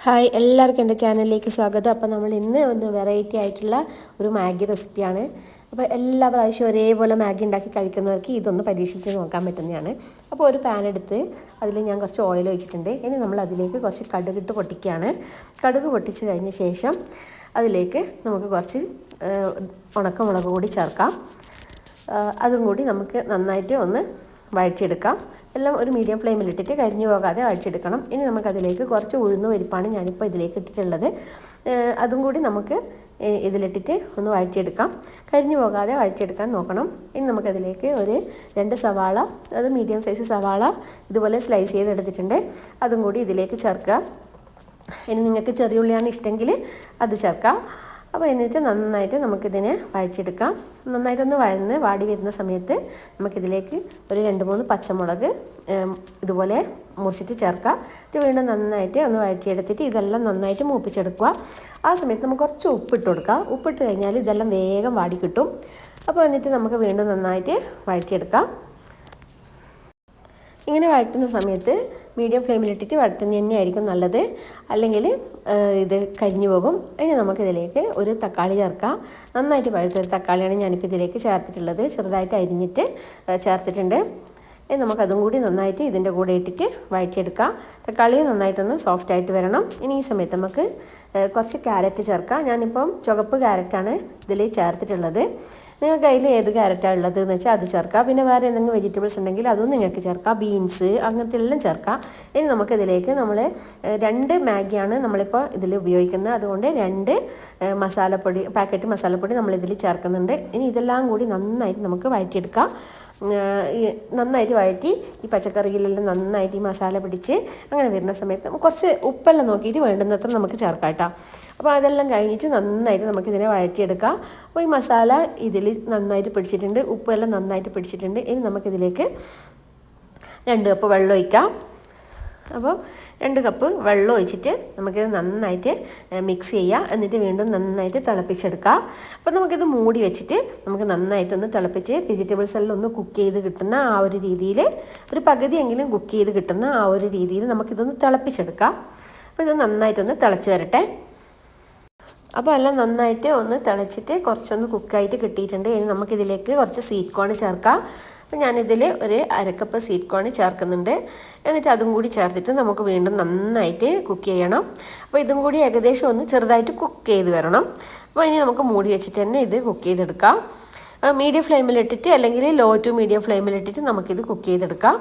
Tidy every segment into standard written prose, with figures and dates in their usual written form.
Hi എല്ലാവർക്കും എൻ്റെ ചാനലിലേക്ക് സ്വാഗതം. അപ്പോൾ നമ്മൾ ഇന്ന് ഒന്ന് വെറൈറ്റി ആയിട്ടുള്ള ഒരു മാഗി റെസിപ്പിയാണ്. അപ്പോൾ എല്ലാ പ്രാവശ്യവും ഒരേപോലെ മാഗി ഉണ്ടാക്കി കഴിക്കുന്നവർക്ക് ഇതൊന്ന് പരീക്ഷിച്ച് നോക്കാൻ പറ്റുന്നതാണ്. അപ്പോൾ ഒരു പാൻ എടുത്ത് അതിൽ ഞാൻ കുറച്ച് ഓയിൽ ഒഴിച്ചിട്ടുണ്ട്. ഇനി നമ്മൾ അതിലേക്ക് കുറച്ച് കടുകിട്ട് പൊട്ടിക്കുകയാണ്. കടുക് പൊട്ടിച്ച് കഴിഞ്ഞ ശേഷം അതിലേക്ക് നമുക്ക് കുറച്ച് ഉണക്കമുളക് കൂടി ചേർക്കാം. അതും കൂടി നമുക്ക് നന്നായിട്ട് ഒന്ന് വഴറ്റിയെടുക്കാം. എല്ലാം ഒരു മീഡിയം ഫ്ലെയിമിലിട്ടിട്ട് കരിഞ്ഞു പോകാതെ വഴറ്റിയെടുക്കണം. ഇനി നമുക്കതിലേക്ക് കുറച്ച് ഉഴുന്ന് പരിപ്പാണ് ഞാനിപ്പോൾ ഇതിലേക്ക് ഇട്ടിട്ടുള്ളത്. അതും കൂടി നമുക്ക് ഇതിലിട്ടിട്ട് ഒന്ന് വഴറ്റിയെടുക്കാം. കരിഞ്ഞു പോകാതെ വഴറ്റിയെടുക്കാൻ നോക്കണം. ഇനി നമുക്കതിലേക്ക് ഒരു 2 സവാള, അത് മീഡിയം സൈസ് സവാള ഇതുപോലെ സ്ലൈസ് ചെയ്തെടുത്തിട്ടുണ്ട്. അതും കൂടി ഇതിലേക്ക് ചേർക്കുക. ഇനി നിങ്ങൾക്ക് ചെറിയ ഉള്ളിയാണ് ഇഷ്ടമെങ്കിൽ അത് ചേർക്കാം. അപ്പോൾ എന്നിട്ട് നന്നായിട്ട് നമുക്കിതിനെ വഴറ്റിയെടുക്കാം. നന്നായിട്ടൊന്ന് വാടി വരുന്ന സമയത്ത് നമുക്കിതിലേക്ക് ഒരു 2-3 പച്ചമുളക് ഇതുപോലെ മുറിച്ചിട്ട് ചേർക്കാം. ഇത് വീണ്ടും നന്നായിട്ട് ഒന്ന് വഴറ്റിയെടുത്തിട്ട് ഇതെല്ലാം നന്നായിട്ട് മൂപ്പിച്ചെടുക്കുക. ആ സമയത്ത് നമുക്ക് കുറച്ച് ഉപ്പിട്ട് കൊടുക്കാം. ഉപ്പിട്ട് കഴിഞ്ഞാൽ ഇതെല്ലാം വേഗം വാടി കിട്ടും. അപ്പോൾ എന്നിട്ട് നമുക്ക് വീണ്ടും നന്നായിട്ട് വഴറ്റിയെടുക്കാം. ഇങ്ങനെ വഴറ്റുന്ന സമയത്ത് മീഡിയം ഫ്ലെയിമിലിട്ടിട്ട് വഴറ്റുന്നത് തന്നെയായിരിക്കും നല്ലത്, അല്ലെങ്കിൽ ഇത് കരിഞ്ഞു പോകും. ഇനി നമുക്കിതിലേക്ക് ഒരു തക്കാളി ചേർക്കാം. നന്നായിട്ട് പഴുത്തൊരു തക്കാളിയാണ് ഞാനിപ്പോൾ ഇതിലേക്ക് ചേർത്തിട്ടുള്ളത്. ചെറുതായിട്ട് അരിഞ്ഞിട്ട് ചേർത്തിട്ടുണ്ട്. ഇനി നമുക്കതും കൂടി നന്നായിട്ട് ഇതിൻ്റെ കൂടെ ഇട്ടിട്ട് വഴറ്റിയെടുക്കാം. തക്കാളി നന്നായിട്ടൊന്ന് സോഫ്റ്റായിട്ട് വരണം. ഇനി ഈ സമയത്ത് നമുക്ക് കുറച്ച് ക്യാരറ്റ് ചേർക്കാം. ഞാനിപ്പം ചുവപ്പ് ക്യാരറ്റാണ് ഇതിൽ ചേർത്തിട്ടുള്ളത്. നിങ്ങൾക്ക് അതിൽ ഏത് ക്യാരറ്റാണ് ഉള്ളത് എന്ന് വെച്ചാൽ അത് ചേർക്കാം. പിന്നെ വേറെ എന്തെങ്കിലും വെജിറ്റബിൾസ് ഉണ്ടെങ്കിൽ അതും നിങ്ങൾക്ക് ചേർക്കാം. ബീൻസ് അങ്ങനത്തെ എല്ലാം ചേർക്കാം. ഇനി നമുക്കിതിലേക്ക് 2 മാഗിയാണ് നമ്മളിപ്പോൾ ഇതിൽ ഉപയോഗിക്കുന്നത്. അതുകൊണ്ട് 2 മസാലപ്പൊടി, പാക്കറ്റ് മസാലപ്പൊടി നമ്മളിതിൽ ചേർക്കുന്നുണ്ട്. ഇനി ഇതെല്ലാം കൂടി നന്നായിട്ട് നമുക്ക് വഴറ്റിയെടുക്കാം. നന്നായിട്ട് വഴറ്റി ഈ പച്ചക്കറിയിലെല്ലാം നന്നായിട്ട് ഈ മസാല പിടിച്ച് അങ്ങനെ വരുന്ന സമയത്ത് കുറച്ച് ഉപ്പെല്ലാം നോക്കിയിട്ട് വേണ്ടുന്നത്ര നമുക്ക് ചേർക്കാം കേട്ടോ. അപ്പോൾ അതെല്ലാം കഴിഞ്ഞിട്ട് നന്നായിട്ട് നമുക്കിതിനെ വഴറ്റിയെടുക്കാം. അപ്പോൾ ഈ മസാല ഇതിൽ നന്നായിട്ട് പിടിച്ചിട്ടുണ്ട്, ഉപ്പെല്ലാം നന്നായിട്ട് പിടിച്ചിട്ടുണ്ട്. ഇനി നമുക്കിതിലേക്ക് 2 കപ്പ് വെള്ളം ഒഴിക്കാം. അപ്പോൾ 2 കപ്പ് വെള്ളം ഒഴിച്ചിട്ട് നമുക്കിത് നന്നായിട്ട് മിക്സ് ചെയ്യുക. എന്നിട്ട് വീണ്ടും നന്നായിട്ട് തിളപ്പിച്ചെടുക്കാം. അപ്പോൾ നമുക്കിത് മൂടി വെച്ചിട്ട് നമുക്ക് നന്നായിട്ടൊന്ന് തിളപ്പിച്ച് വെജിറ്റബിൾസ് എല്ലാം ഒന്ന് കുക്ക് ചെയ്ത് കിട്ടുന്ന ആ ഒരു രീതിയിൽ, ഒരു പകുതിയെങ്കിലും കുക്ക് ചെയ്ത് കിട്ടുന്ന ആ ഒരു രീതിയിൽ നമുക്കിതൊന്ന് തിളപ്പിച്ചെടുക്കാം. അപ്പോൾ ഇത് നന്നായിട്ടൊന്ന് തിളച്ച് വരട്ടെ. അപ്പോൾ എല്ലാം നന്നായിട്ട് ഒന്ന് തിളച്ചിട്ട് കുറച്ചൊന്ന് കുക്കായിട്ട് കിട്ടിയിട്ടുണ്ട്. ഇനി നമുക്കിതിലേക്ക് കുറച്ച് സ്വീറ്റ് കോൺ ചേർക്കാം. അപ്പോൾ ഞാനിതിൽ ഒരു 1/2 കപ്പ് സ്വീറ്റ് കോൺ ചേർക്കുന്നുണ്ട്. എന്നിട്ട് അതും കൂടി ചേർത്തിട്ട് നമുക്ക് വീണ്ടും നന്നായിട്ട് കുക്ക് ചെയ്യണം. അപ്പോൾ ഇതും കൂടി ഏകദേശം ഒന്ന് ചെറുതായിട്ട് കുക്ക് ചെയ്ത് വരണം. അപ്പോൾ ഇനി നമുക്ക് മൂടി വെച്ചിട്ട് തന്നെ ഇത് കുക്ക് ചെയ്തെടുക്കാം. മീഡിയം ഫ്ലെയിമിലിട്ടിട്ട് അല്ലെങ്കിൽ ലോ ടു മീഡിയം ഫ്ലെയിമിലിട്ടിട്ട് നമുക്കിത് കുക്ക് ചെയ്തെടുക്കാം.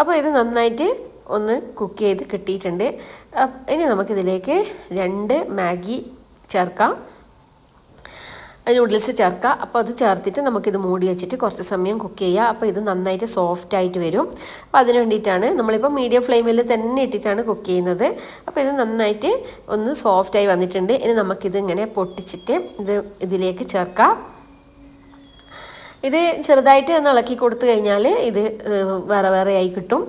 അപ്പോൾ ഇത് നന്നായിട്ട് ഒന്ന് കുക്ക് ചെയ്ത് കിട്ടിയിട്ടുണ്ട്. ഇനി നമുക്കിതിലേക്ക് 2 മാഗി ചേർക്കാം, നൂഡിൽസ് ചേർക്കാം. അപ്പോൾ അത് ചേർത്തിട്ട് നമുക്കിത് മൂടി വെച്ചിട്ട് കുറച്ച് സമയം കുക്ക് ചെയ്യുക. അപ്പോൾ ഇത് നന്നായിട്ട് സോഫ്റ്റ് ആയിട്ട് വരും. അപ്പോൾ അതിന് വേണ്ടിയിട്ടാണ് നമ്മളിപ്പോൾ മീഡിയം ഫ്ലെയിമിൽ തന്നെ ഇട്ടിട്ടാണ് കുക്ക് ചെയ്യുന്നത്. അപ്പോൾ ഇത് നന്നായിട്ട് ഒന്ന് സോഫ്റ്റായി വന്നിട്ടുണ്ട്. ഇനി നമുക്കിത് ഇങ്ങനെ പൊട്ടിച്ചിട്ട് ഇതിലേക്ക് ചേർക്കാം. ഇത് ചെറുതായിട്ട് ഒന്ന് ഇളക്കി കൊടുത്തു കഴിഞ്ഞാൽ ഇത് വേറെ വേറെ ആയി കിട്ടും.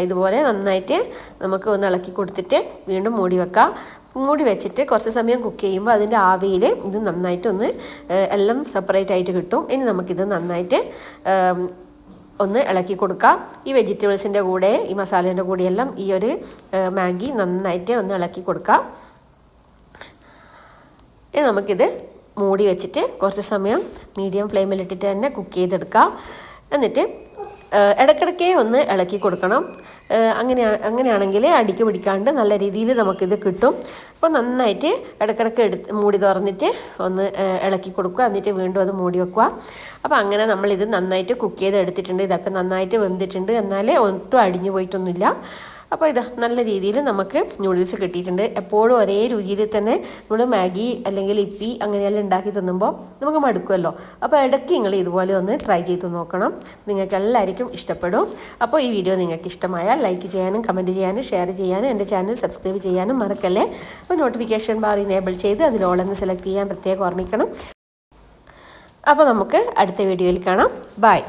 ഇതുപോലെ നന്നായിട്ട് നമുക്ക് ഒന്ന് ഇളക്കി കൊടുത്തിട്ട് വീണ്ടും മൂടി വെക്കാം. മൂടി വെച്ചിട്ട് കുറച്ച് സമയം കുക്ക് ചെയ്യുമ്പോൾ അതിൻ്റെ ആവിയിൽ ഇത് നന്നായിട്ടൊന്ന് എല്ലാം സെപ്പറേറ്റ് ആയിട്ട് കിട്ടും. ഇനി നമുക്കിത് നന്നായിട്ട് ഒന്ന് ഇളക്കി കൊടുക്കാം. ഈ വെജിറ്റബിൾസിൻ്റെ കൂടെ ഈ മസാലേൻ്റെ കൂടെയെല്ലാം ഈ ഒരു മാഗി നന്നായിട്ട് ഒന്ന് ഇളക്കി കൊടുക്കാം. ഇനി നമുക്കിത് മൂടി വെച്ചിട്ട് കുറച്ച് സമയം മീഡിയം ഫ്ലെയിമിലിട്ടിട്ട് തന്നെ കുക്ക് ചെയ്തെടുക്കാം. എന്നിട്ട് ഇടയ്ക്കിടയ്ക്കേ ഒന്ന് ഇളക്കി കൊടുക്കണം. അങ്ങനെയാണെങ്കിൽ അടിക്ക് പിടിക്കാണ്ട് നല്ല രീതിയിൽ നമുക്കിത് കിട്ടും. അപ്പോൾ നന്നായിട്ട് ഇടയ്ക്കിടയ്ക്ക് മൂടി തുറന്നിട്ട് ഒന്ന് ഇളക്കി കൊടുക്കുക. എന്നിട്ട് വീണ്ടും അത് മൂടി വെക്കുക. അപ്പോൾ അങ്ങനെ നമ്മളിത് നന്നായിട്ട് കുക്ക് ചെയ്ത് എടുത്തിട്ടുണ്ട്. ഇതൊക്കെ നന്നായിട്ട് വെന്തിട്ടുണ്ട്, എന്നാലേ ഒട്ടും അടിഞ്ഞു പോയിട്ടൊന്നുമില്ല. അപ്പോൾ ഇത് നല്ല രീതിയിൽ നമുക്ക് നൂഡിൽസ് കിട്ടിയിട്ടുണ്ട്. എപ്പോഴും ഒരേ രുചിയിൽ തന്നെ നമ്മൾ മാഗി അല്ലെങ്കിൽ ഇപ്പി അങ്ങനെയെല്ലാം ഉണ്ടാക്കി തിന്നുമ്പോൾ നമുക്ക് മടുക്കുമല്ലോ. അപ്പോൾ ഇടയ്ക്ക് നിങ്ങൾ ഇതുപോലെ ഒന്ന് ട്രൈ ചെയ്ത് നോക്കണം. നിങ്ങൾക്ക് എല്ലാവർക്കും ഇഷ്ടപ്പെടും. അപ്പോൾ ഈ വീഡിയോ നിങ്ങൾക്ക് ഇഷ്ടമായാൽ ലൈക്ക് ചെയ്യാനും കമൻറ്റ് ചെയ്യാനും ഷെയർ ചെയ്യാനും എൻ്റെ ചാനൽ സബ്സ്ക്രൈബ് ചെയ്യാനും മറക്കല്ലേ. അപ്പോൾ നോട്ടിഫിക്കേഷൻ ബാർ ഇനേബിൾ ചെയ്ത് അതിൽ ഓളെന്ന് സെലക്ട് ചെയ്യാൻ പ്രത്യേകം ഓർമ്മിക്കണം. അപ്പോൾ നമുക്ക് അടുത്ത വീഡിയോയിൽ കാണാം. ബൈ.